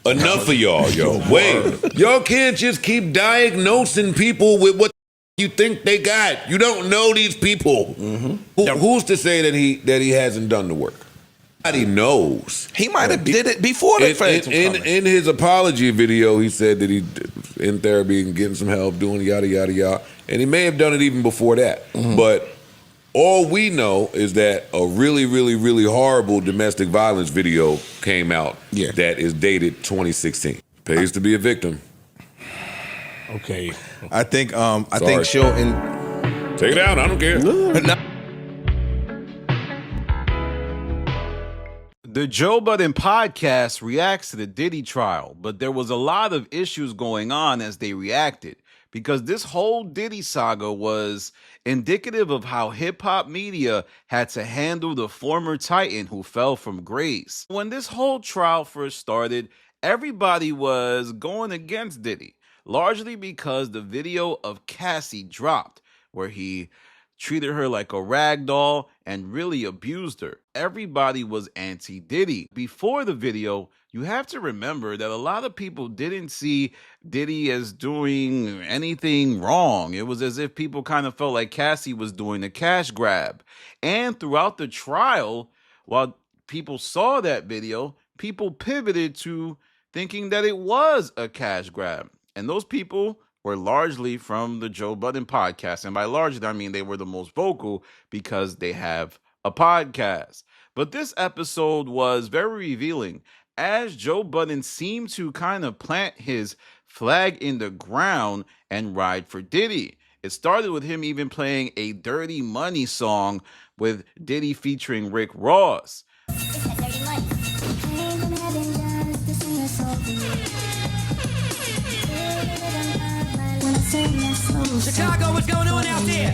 Enough of y'all, yo. Wait, y'all can't just keep diagnosing people with what you think they got. You don't know these people. Who's to say that he hasn't done the work? Nobody knows. He might have did it before the feds in his apology video, he said that he in therapy and getting some help, doing yada yada yada, and he may have done it even before that. But all we know is that a really, really, really horrible domestic violence video came out that is dated 2016. Pays to be a victim. Okay. I think she'll take it out. I don't care. The Joe Budden podcast reacts to the Diddy trial, but there was a lot of issues going on as they reacted because this whole Diddy saga was indicative of how hip-hop media had to handle the former Titan who fell from grace. When this whole trial first started, everybody was going against Diddy, largely because the video of Cassie dropped, where he treated her like a rag doll and really abused her. Everybody was anti-Diddy. Before the video, you have to remember that a lot of people didn't see Diddy as doing anything wrong. It was as if people kind of felt like Cassie was doing a cash grab. And throughout the trial, while people saw that video, people pivoted to thinking that it was a cash grab. And those people were largely from the Joe Budden podcast. And by largely, I mean they were the most vocal because they have a podcast. But this episode was very revealing as Joe Budden seemed to kind of plant his flag in the ground and ride for Diddy. It started with him even playing a Dirty Money song with Diddy featuring Rick Ross. Chicago, what's going on out there?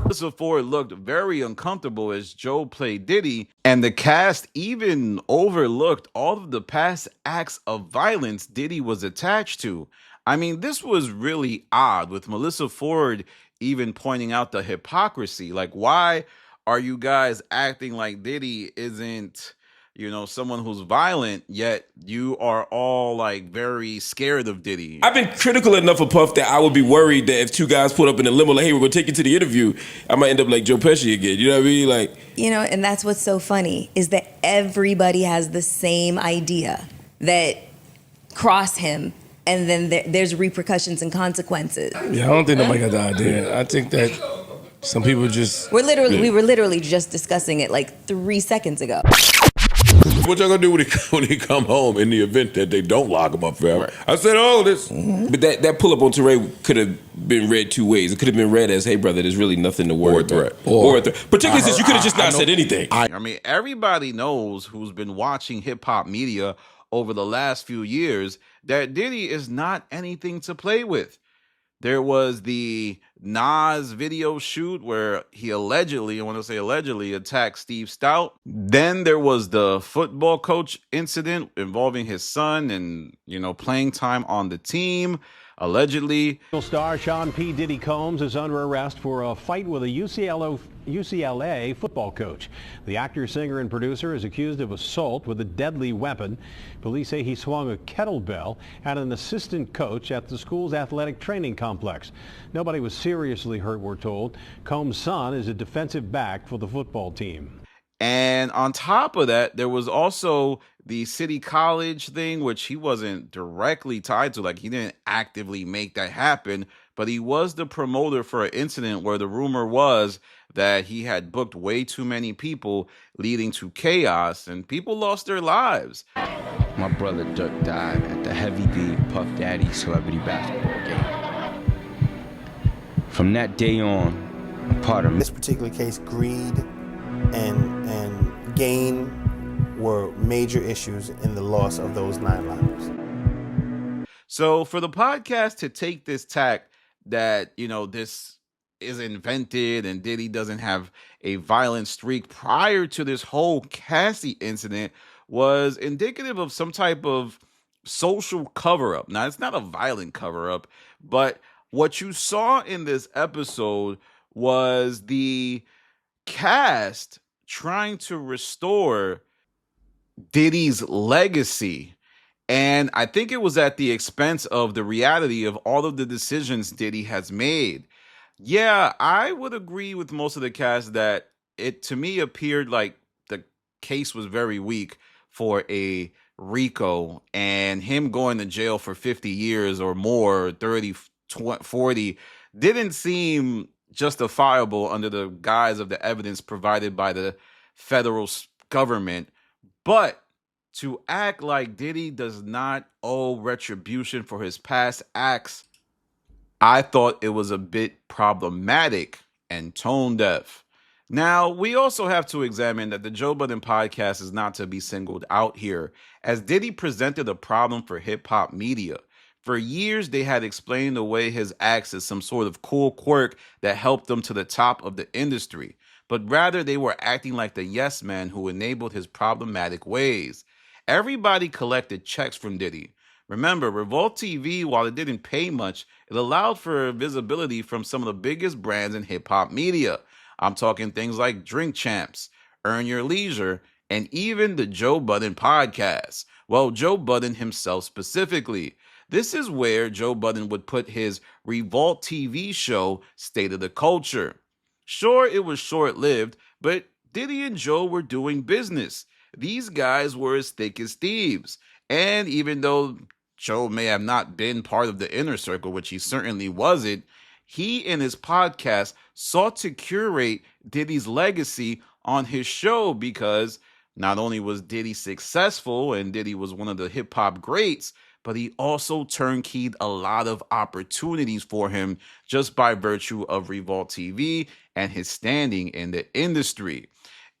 Melissa Ford looked very uncomfortable as Joe played Diddy, and the cast even overlooked all of the past acts of violence Diddy was attached to. I mean, this was really odd, with Melissa Ford even pointing out the hypocrisy. Like, why are you guys acting like Diddy isn't, someone who's violent, yet you are all like very scared of Diddy? I've been critical enough of Puff that I would be worried that if two guys put up in a limo, like, hey, we're going to take you to the interview, I might end up like Joe Pesci again. You know what I mean? Like, and that's what's so funny is that everybody has the same idea that cross him, and then there's repercussions and consequences. Yeah, I don't think nobody got the idea. I think that some people just... We were literally just discussing it like 3 seconds ago. What y'all gonna do when he come home in the event that they don't lock him up forever? Right. I said all this. But that pull up on Teray could have been read two ways. It could have been read as, hey, brother, there's really nothing to worry about. Or a threat. Particularly since you could have just not said anything. I mean, everybody knows who's been watching hip-hop media over the last few years that Diddy is not anything to play with. There was the Nas video shoot where he allegedly, I want to say allegedly, attacked Steve Stout. Then there was the football coach incident involving his son and, playing time on the team, allegedly. Star Sean P. Diddy Combs is under arrest for a fight with a UCLA football coach. The actor, singer, and producer is accused of assault with a deadly weapon. Police say he swung a kettlebell at an assistant coach at the school's athletic training complex. Nobody was seriously hurt, we're told. Combs' son is a defensive back for the football team. And on top of that, there was also the City College thing, which he wasn't directly tied to. Like, he didn't actively make that happen, but he was the promoter for an incident where the rumor was that he had booked way too many people, leading to chaos, and people lost their lives. My brother Dirk died at the Heavy D Puff Daddy celebrity basketball game. From that day on, I'm part of this particular case, greed and gain were major issues in the loss of those 9 lives. So for the podcast to take this tack that, this is invented and Diddy doesn't have a violent streak prior to this whole Cassie incident was indicative of some type of social cover-up. Now, it's not a violent cover-up, but what you saw in this episode was the cast trying to restore Diddy's legacy And I think it was at the expense of the reality of all of the decisions Diddy has made. Yeah, I would agree with most of the cast that it to me appeared like the case was very weak for a Rico, and him going to jail for 50 years or more, 30, 20, 40, didn't seem justifiable under the guise of the evidence provided by the federal government. But to act like Diddy does not owe retribution for his past acts, I thought it was a bit problematic and tone deaf. Now, we also have to examine that the Joe Budden podcast is not to be singled out here, as Diddy presented a problem for hip hop media. For years, they had explained away his acts as some sort of cool quirk that helped them to the top of the industry, but rather they were acting like the yes man who enabled his problematic ways. Everybody collected checks from Diddy. Remember, Revolt TV, while it didn't pay much, it allowed for visibility from some of the biggest brands in hip-hop media. I'm talking things like Drink Champs, Earn Your Leisure, and even the Joe Budden podcast. Well, Joe Budden himself specifically. This is where Joe Budden would put his Revolt TV show, State of the Culture. Sure, it was short-lived, but Diddy and Joe were doing business. These guys were as thick as thieves. And even though Joe may have not been part of the inner circle, which he certainly wasn't, he and his podcast sought to curate Diddy's legacy on his show because not only was Diddy successful and Diddy was one of the hip hop greats, but he also turnkeyed a lot of opportunities for him just by virtue of Revolt TV and his standing in the industry.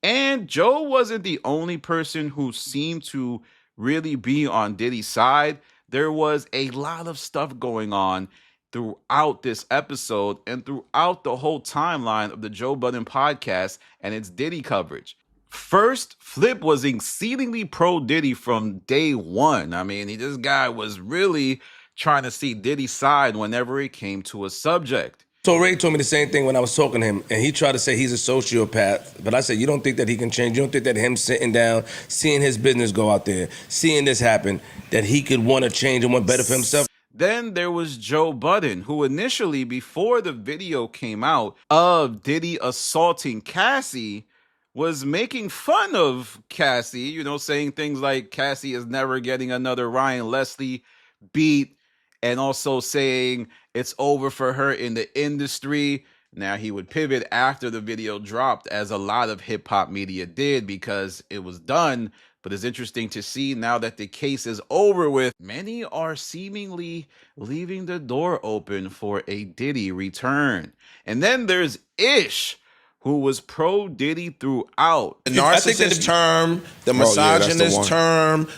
And Joe wasn't the only person who seemed to really be on Diddy's side. There was a lot of stuff going on throughout this episode and throughout the whole timeline of the Joe Budden podcast and its Diddy coverage. First, Flip was exceedingly pro Diddy from day one. I mean, this guy was really trying to see Diddy's side whenever it came to a subject. So Ray told me the same thing when I was talking to him, and he tried to say he's a sociopath. But I said, you don't think that he can change? You don't think that him sitting down, seeing his business go out there, seeing this happen, that he could want to change and want better for himself? Then there was Joe Budden, who initially, before the video came out of Diddy assaulting Cassie, was making fun of Cassie, saying things like Cassie is never getting another Ryan Leslie beat, and also saying it's over for her in the industry. Now, he would pivot after the video dropped, as a lot of hip-hop media did, because it was done. But it's interesting to see now that the case is over with, many are seemingly leaving the door open for a Diddy return. And then there's Ish, who was pro-Diddy throughout. The narcissist term, the misogynist term,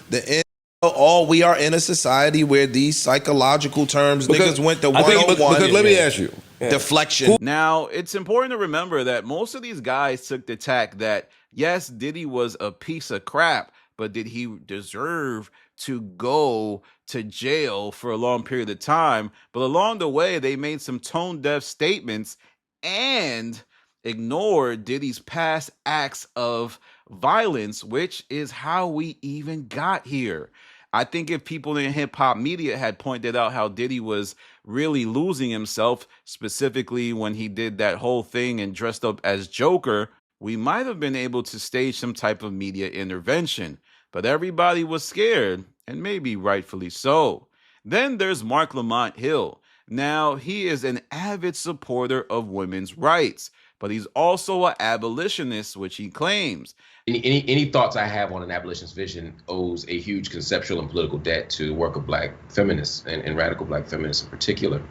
all we are in a society where these psychological terms, niggas went to 101. Because let me ask you. Deflection. Now, it's important to remember that most of these guys took the tack that, yes, Diddy was a piece of crap, but did he deserve to go to jail for a long period of time? But along the way, they made some tone-deaf statements and ignored Diddy's past acts of violence, which is how we even got here. I think if people in hip-hop media had pointed out how Diddy was really losing himself, specifically when he did that whole thing and dressed up as Joker, we might have been able to stage some type of media intervention. But everybody was scared, and maybe rightfully so. Then there's Mark Lamont Hill. Now, he is an avid supporter of women's rights, but he's also an abolitionist, which he claims. Any thoughts I have on an abolitionist vision owes a huge conceptual and political debt to the work of black feminists and radical black feminists in particular.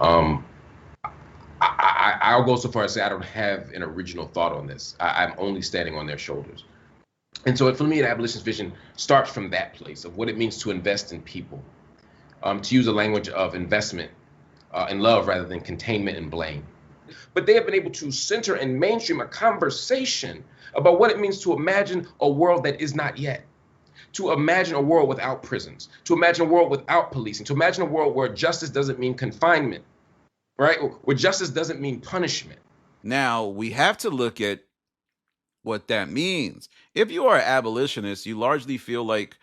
I'll go so far as to say I don't have an original thought on this. I'm only standing on their shoulders. And so for me, an abolitionist vision starts from that place of what it means to invest in people, to use a language of investment in love rather than containment and blame. But they have been able to center and mainstream a conversation about what it means to imagine a world that is not yet, to imagine a world without prisons, to imagine a world without policing, to imagine a world where justice doesn't mean confinement, right? Where justice doesn't mean punishment. Now, we have to look at what that means. If you are an abolitionist, you largely feel like,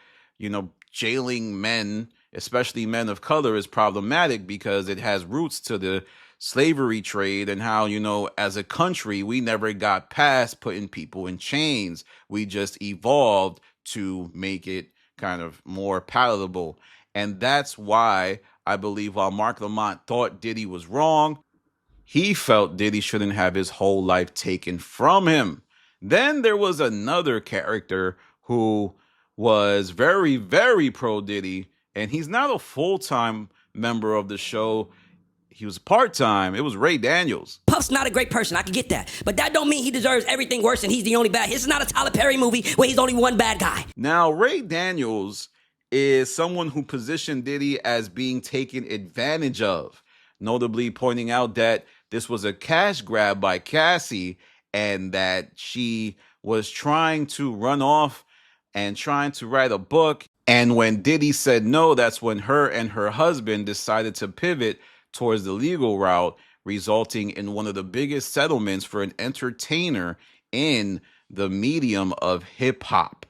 jailing men, especially men of color, is problematic because it has roots to the slavery trade and how, as a country, we never got past putting people in chains. We just evolved to make it kind of more palatable. And that's why I believe while Mark Lamont thought Diddy was wrong, he felt Diddy shouldn't have his whole life taken from him. Then there was another character who was very, very pro Diddy, and he's not a full-time member of the show. He was part-time. It was Ray Daniels. Puff's not a great person. I can get that. But that don't mean he deserves everything worse and he's the only bad. This is not a Tyler Perry movie where he's only one bad guy. Now, Ray Daniels is someone who positioned Diddy as being taken advantage of, notably pointing out that this was a cash grab by Cassie and that she was trying to run off and trying to write a book. And when Diddy said no, that's when her and her husband decided to pivot towards the legal route, resulting in one of the biggest settlements for an entertainer in the medium of hip hop.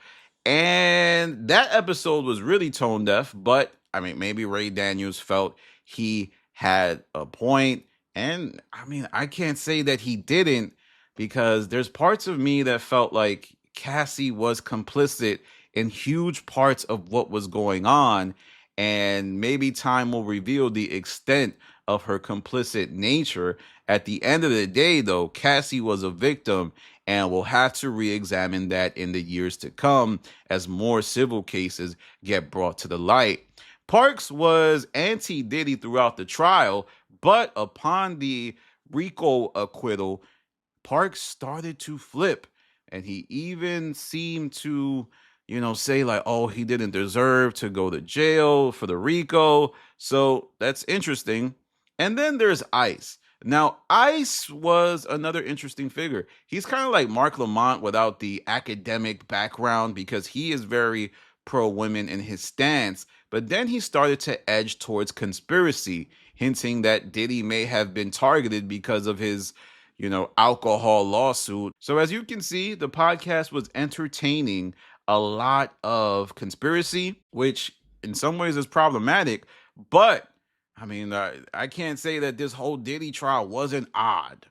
And that episode was really tone deaf, but I mean, maybe Ray Daniels felt he had a point. And I mean, I can't say that he didn't, because there's parts of me that felt like Cassie was complicit in huge parts of what was going on. And maybe time will reveal the extent of her complicit nature. At the end of the day, though, Cassie was a victim, and we'll have to re-examine that in the years to come as more civil cases get brought to the light. Parks was anti-Diddy throughout the trial, but upon the RICO acquittal, Parks started to flip, and he even seemed to say like, oh, he didn't deserve to go to jail for the RICO. So that's interesting. And then there's Ice. Now, Ice was another interesting figure. He's kind of like Mark Lamont without the academic background, because he is very pro-women in his stance. But then he started to edge towards conspiracy, hinting that Diddy may have been targeted because of his alcohol lawsuit. So as you can see, the podcast was entertaining a lot of conspiracy, which in some ways is problematic. But I mean, I can't say that this whole Diddy trial wasn't odd.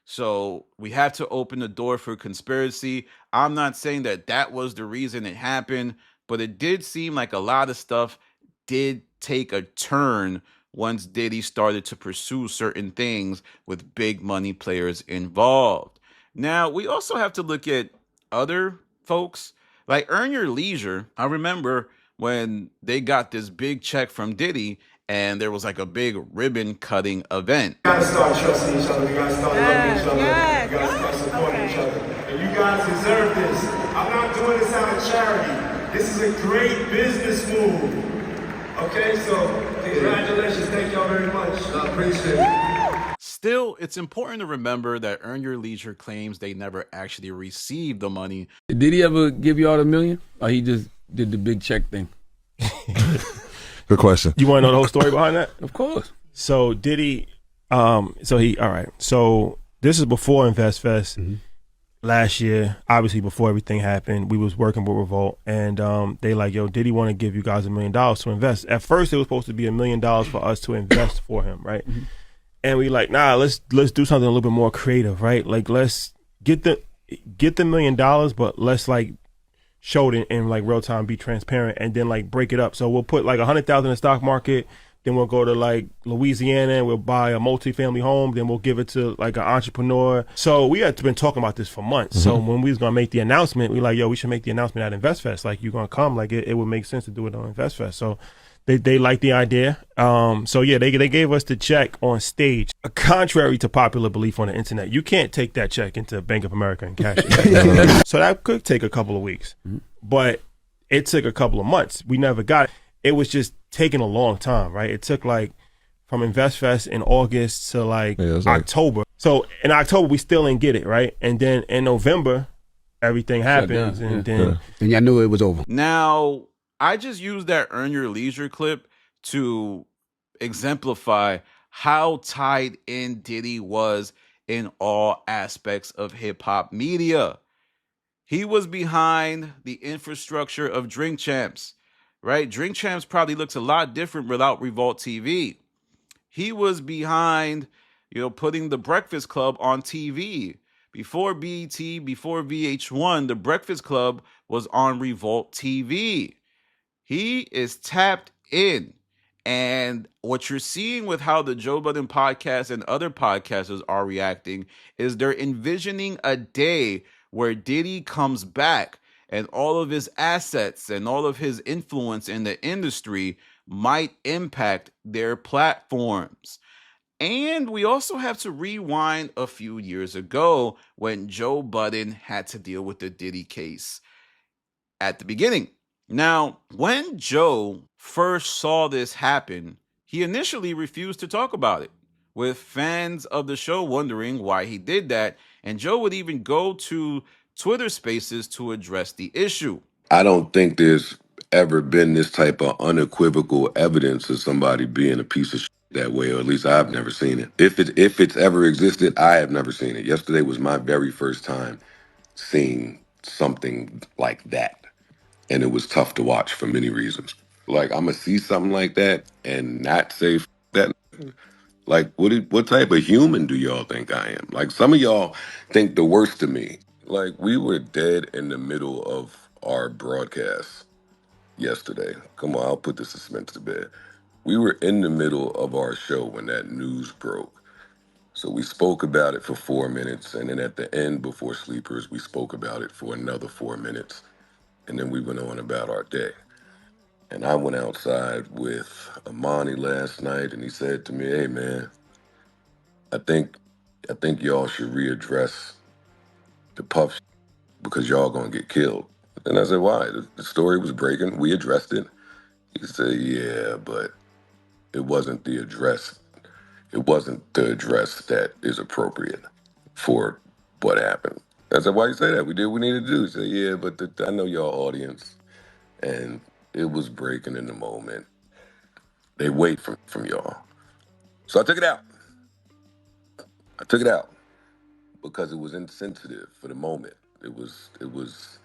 So we have to open the door for conspiracy. I'm not saying that that was the reason it happened, but it did seem like a lot of stuff did take a turn once Diddy started to pursue certain things with big money players involved. Now, we also have to look at other folks like Earn Your Leisure. I remember when they got this big check from Diddy, and there was like a big ribbon cutting event. You gotta start trusting each other. You gotta start loving each other. You gotta start supporting each other. And you guys deserve this. I'm not doing this out of charity. This is a great business move. Okay, so congratulations. Thank y'all very much. I appreciate it. Still, it's important to remember that Earn Your Leisure claims they never actually received the money. Did he ever give you all the million? Or he just did the big check thing? Good question. You want to know the whole story behind that? Of course. So Diddy, all right. So this is before Invest Fest last year. Obviously, before everything happened, we was working with Revolt, and they like, yo, Diddy want to give you guys $1 million to invest. At first, it was supposed to be $1 million for us to invest for him, right? And we like, nah, let's do something a little bit more creative, right? Like, let's get the $1 million, but let's like show it in like real time, be transparent, and then like break it up. So we'll put like 100,000 in the stock market, then we'll go to like Louisiana and we'll buy a multifamily home, then we'll give it to like an entrepreneur. So we had been talking about this for months. So when we was gonna make the announcement, we like, yo, we should make the announcement at InvestFest. Like, you're gonna come, like it would make sense to do it on InvestFest. So they liked the idea. So yeah, they gave us the check on stage. Contrary to popular belief on the internet, you can't take that check into Bank of America and cash it. So that could take a couple of weeks, but it took a couple of months. We never got it. It was just taking a long time, right? It took like from InvestFest in August to like October. So in October, we still didn't get it, right? And then in November, everything happens, and then y'all knew it was over. Now, I just used that Earn Your Leisure clip to exemplify how tied in Diddy was in all aspects of hip hop media. He was behind the infrastructure of Drink Champs. right? Drink Champs probably looks a lot different without Revolt TV. He was behind, putting the Breakfast Club on TV. Before BET, before VH1, the Breakfast Club was on Revolt TV. He is tapped in. And what you're seeing with how the Joe Budden podcast and other podcasters are reacting is they're envisioning a day where Diddy comes back and all of his assets and all of his influence in the industry might impact their platforms. And we also have to rewind a few years ago when Joe Budden had to deal with the Diddy case at the beginning. Now, when Joe first saw this happen, he initially refused to talk about it, with fans of the show wondering why he did that. And Joe would even go to Twitter Spaces to address the issue. I don't think there's ever been this type of unequivocal evidence of somebody being a piece of shit that way, or at least I've never seen it. If it's ever existed, I have never seen it. Yesterday was my very first time seeing something like that, and it was tough to watch for many reasons. Like, I'm gonna see something like that and not say that. Like, what type of human do y'all think I am? Like, some of y'all think the worst of me. Like, we were dead in the middle of our broadcast yesterday. Come on, I'll put the suspense to bed. We were in the middle of our show when that news broke. So we spoke about it for 4 minutes, and then at the end, before sleepers, we spoke about it for another 4 minutes, and then we went on about our day. And I went outside with Amani last night, and he said to me, "Hey, man, I think y'all should readdress the Puff because y'all gonna get killed." And I said, "Why?" The story was breaking. We addressed it. He said, "Yeah, but it wasn't the address. It wasn't the address that is appropriate for what happened." I said, "Why you say that? We did what we needed to do." He said, "Yeah, but I know y'all audience, and it was breaking in the moment. They wait from y'all." So I took it out. I took it out because it was insensitive for the moment. It was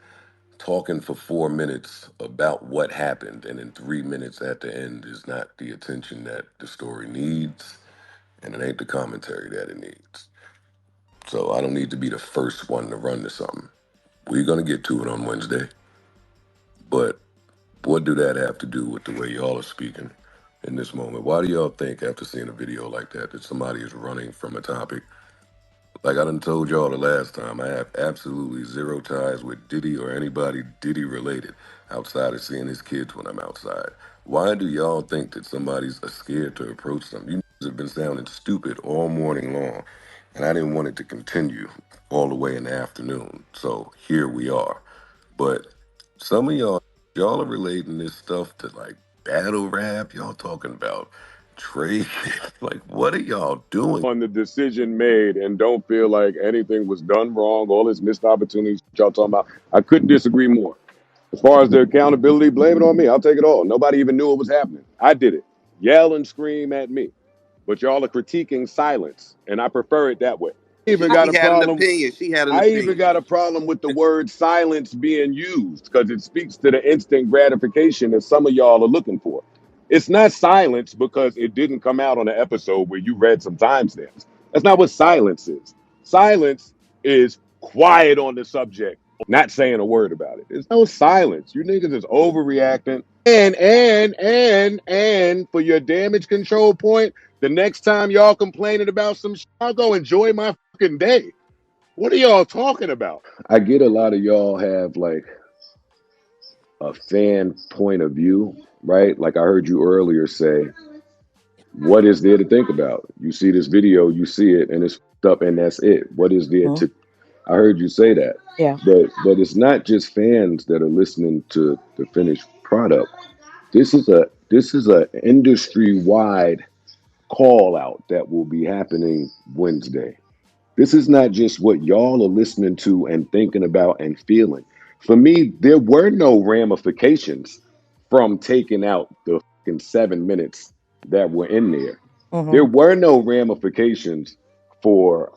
talking for 4 minutes about what happened, and in 3 minutes at the end is not the attention that the story needs, and it ain't the commentary that it needs. So I don't need to be the first one to run to something. We're gonna get to it on Wednesday, but what do that have to do with the way y'all are speaking in this moment? Why do y'all think, after seeing a video like that somebody is running from a topic? Like I done told y'all the last time, I have absolutely zero ties with Diddy or anybody Diddy related outside of seeing his kids when I'm outside. Why do y'all think that somebody's scared to approach something? You have been sounding stupid all morning long, and I didn't want it to continue all the way in the afternoon. So here we are. But some of y'all are relating this stuff to like battle rap. Y'all talking about trade. Like, what are y'all doing? On the decision made and don't feel like anything was done wrong, all this missed opportunities y'all talking about, I couldn't disagree more. As far as the accountability, blame it on me. I'll take it all. Nobody even knew it was happening. I did it. Yell and scream at me. But y'all are critiquing silence, and I prefer it that way. I even got a problem with the word silence being used because it speaks to the instant gratification that some of y'all are looking for. It's not silence because it didn't come out on an episode where you read some timestamps. That's not what silence is. Silence is quiet on the subject, not saying a word about it. There's no silence. You niggas is overreacting. And for your damage control point, the next time y'all complaining about some shit, I'll go enjoy my fucking day. What are y'all talking about? I get a lot of y'all have like a fan point of view, right? Like I heard you earlier say, what is there to think about? You see this video, you see it, and it's up, and that's it. What is there to? I heard you say that. Yeah. But it's not just fans that are listening to the finished product. This is a industry-wide call out that will be happening Wednesday. This is not just what y'all are listening to and thinking about and feeling. For me, there were no ramifications from taking out the fucking 7 minutes that were in there. There were no ramifications for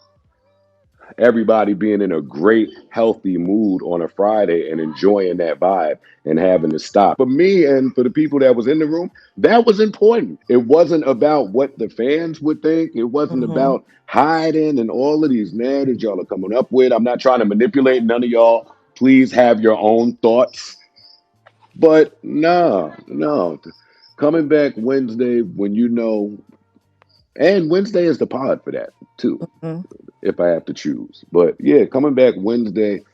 everybody being in a great, healthy mood on a Friday and enjoying that vibe and having to stop. For me and for the people that was in the room, that was important. It wasn't about what the fans would think. It wasn't about hiding and all of these narratives y'all are coming up with. I'm not trying to manipulate none of y'all. Please have your own thoughts. But no. Coming back Wednesday when you know, and Wednesday is the pod for that too, if I have to choose. But yeah, coming back Wednesday,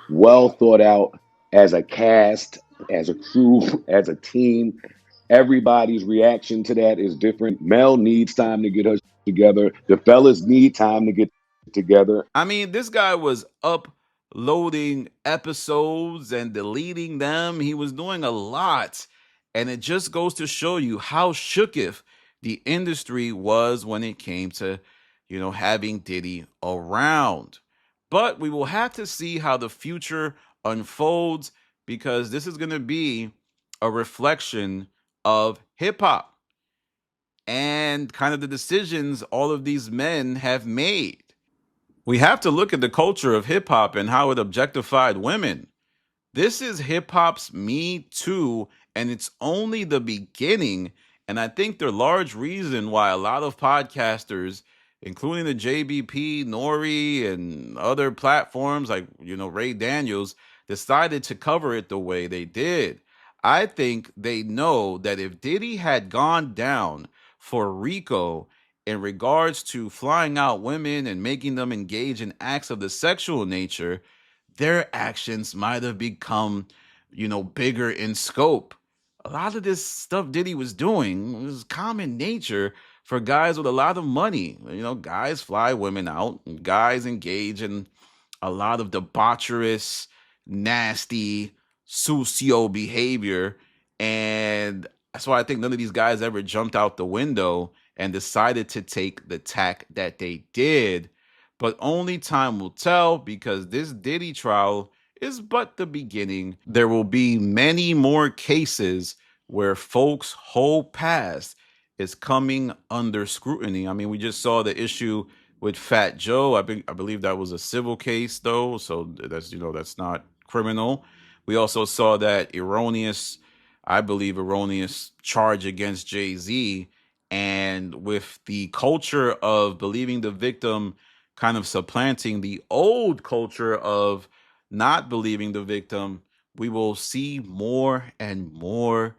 well thought out as a cast, as a crew, as a team. Everybody's reaction to that is different. Mel needs time to get her together. The fellas need time to get together. I mean, this guy was uploading episodes and deleting them. He was doing a lot. And it just goes to show you how shooketh the industry was when it came to, having Diddy around. But we will have to see how the future unfolds because this is going to be a reflection of hip hop and kind of the decisions all of these men have made. We have to look at the culture of hip hop and how it objectified women. This is hip hop's Me Too, and it's only the beginning. And I think the large reason why a lot of podcasters, including the JBP, Nori, and other platforms like, Ray Daniels, decided to cover it the way they did. I think they know that if Diddy had gone down for Rico in regards to flying out women and making them engage in acts of the sexual nature, their actions might have become, bigger in scope. A lot of this stuff Diddy was doing was common nature for guys with a lot of money. Guys fly women out, and guys engage in a lot of debaucherous, nasty, sucio behavior. And that's why I think none of these guys ever jumped out the window and decided to take the tack that they did. But only time will tell because this Diddy trial is but the beginning. There will be many more cases where folks' whole past is coming under scrutiny. I mean, we just saw the issue with Fat Joe. I believe that was a civil case though, so that's not criminal. We also saw that erroneous charge against Jay-Z, and with the culture of believing the victim kind of supplanting the old culture of not believing the victim, we will see more and more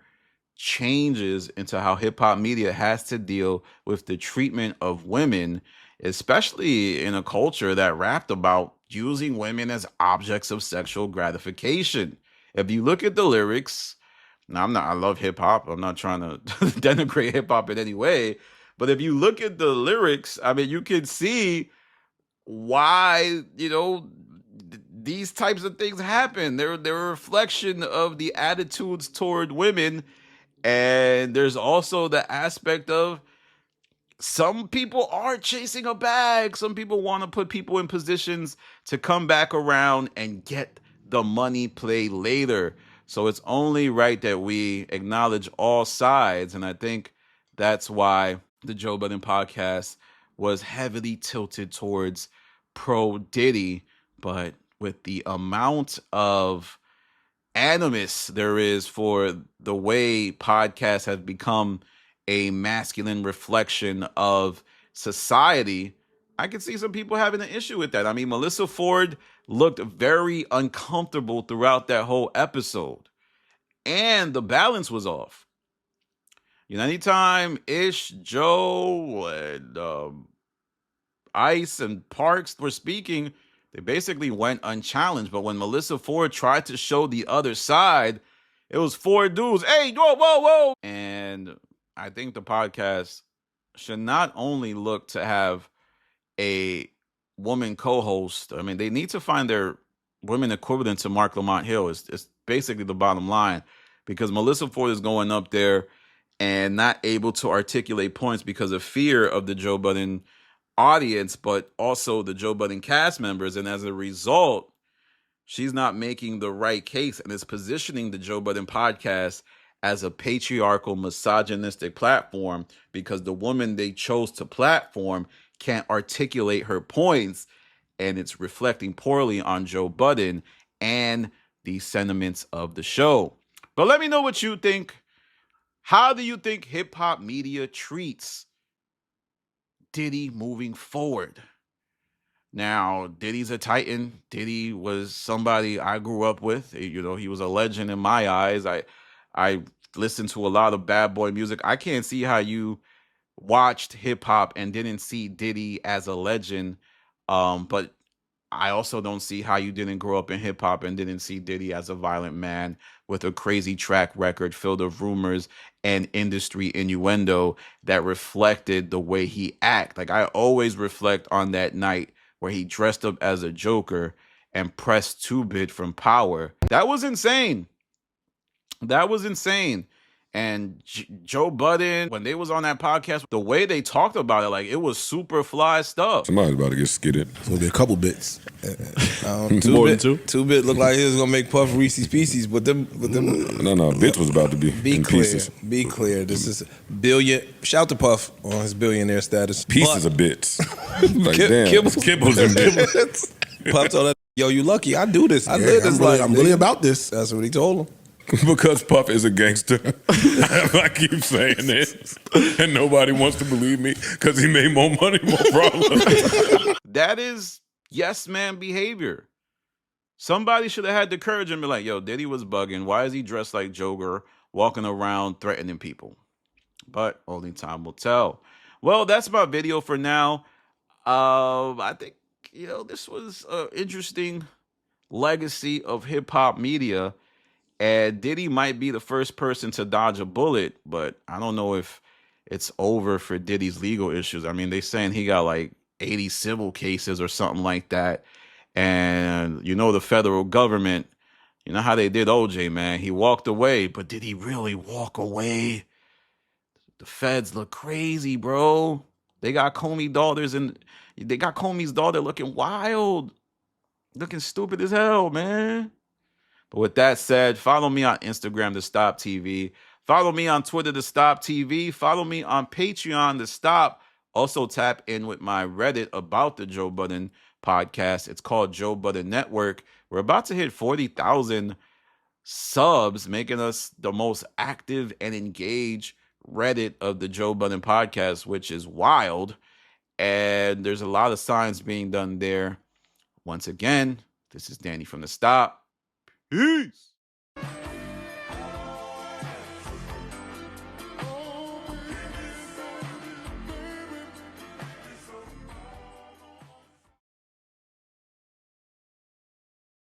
changes into how hip-hop media has to deal with the treatment of women, especially in a culture that rapped about using women as objects of sexual gratification. If you look at the lyrics, I love hip-hop. I'm not trying to denigrate hip-hop in any way, but if you look at the lyrics, I mean, you can see why, these types of things happen. They're a reflection of the attitudes toward women. And there's also the aspect of some people are chasing a bag. Some people want to put people in positions to come back around and get the money play later. So it's only right that we acknowledge all sides. And I think that's why the Joe Budden podcast was heavily tilted towards pro Diddy. But with the amount of animus there is for the way podcasts have become a masculine reflection of society, I can see some people having an issue with that. I mean, Melissa Ford looked very uncomfortable throughout that whole episode, and the balance was off. Anytime Ish, Joe, and Ice and Parks were speaking, they basically went unchallenged. But when Melissa Ford tried to show the other side, it was four dudes. Hey, whoa. And I think the podcast should not only look to have a woman co-host. I mean, they need to find their women equivalent to Mark Lamont Hill. It's basically the bottom line, because Melissa Ford is going up there and not able to articulate points because of fear of the Joe Budden audience, but also the Joe Budden cast members. And as a result, she's not making the right case, and it's positioning the Joe Budden podcast as a patriarchal, misogynistic platform because the woman they chose to platform can't articulate her points. and it's reflecting poorly on Joe Budden and the sentiments of the show. But let me know what you think. How do you think hip-hop media treats Diddy moving forward? Now, Diddy's a titan. Diddy was somebody I grew up with. You know, he was a legend in my eyes. I listened to a lot of bad boy music. I can't see how you watched hip-hop and didn't see Diddy as a legend. But I also don't see how you didn't grow up in hip-hop and didn't see Diddy as a violent man with a crazy track record filled of rumors and industry innuendo that reflected the way he act. Like, I always reflect on that night where he dressed up as a Joker and pressed 2-Bit from Power. That was insane. That was insane. And Joe Budden, when they was on that podcast, the way they talked about it, like, it was super fly stuff. Somebody's about to get skidded. It's gonna be a couple bits. More than two? 2-Bit looked like he was gonna make Puff Reese's Pieces, but them. No, Bits was about to be in clear. pieces. Be clear. This is billion. Shout to Puff on his billionaire status. Pieces of bits. Like, damn, Kibbles and bits. Puff told that, yo, you lucky. I do this. I live this life. I'm really about this. That's what he told him. Because Puff is a gangster. I keep saying this, and nobody wants to believe me because he made more money, more problems. That is yes man behavior. Somebody should have had the courage and be like, yo, Diddy was bugging. Why is he dressed like Joker, walking around threatening people? But only time will tell. Well, that's my video for now. I think, this was an interesting legacy of hip-hop media. And Diddy might be the first person to dodge a bullet, but I don't know if it's over for Diddy's legal issues. I mean, they saying he got like 80 civil cases or something like that. And the federal government, you know how they did OJ, man. He walked away, but did he really walk away? The feds look crazy, bro. They got Comey's daughter looking wild, looking stupid as hell, man. But with that said, follow me on Instagram, The Stop TV. Follow me on Twitter, The Stop TV. Follow me on Patreon, The Stop. Also tap in with my Reddit about the Joe Budden podcast. It's called Joe Budden Network. We're about to hit 40,000 subs, making us the most active and engaged Reddit of the Joe Budden podcast, which is wild. And there's a lot of signs being done there. Once again, this is Danny from The Stop. Peace.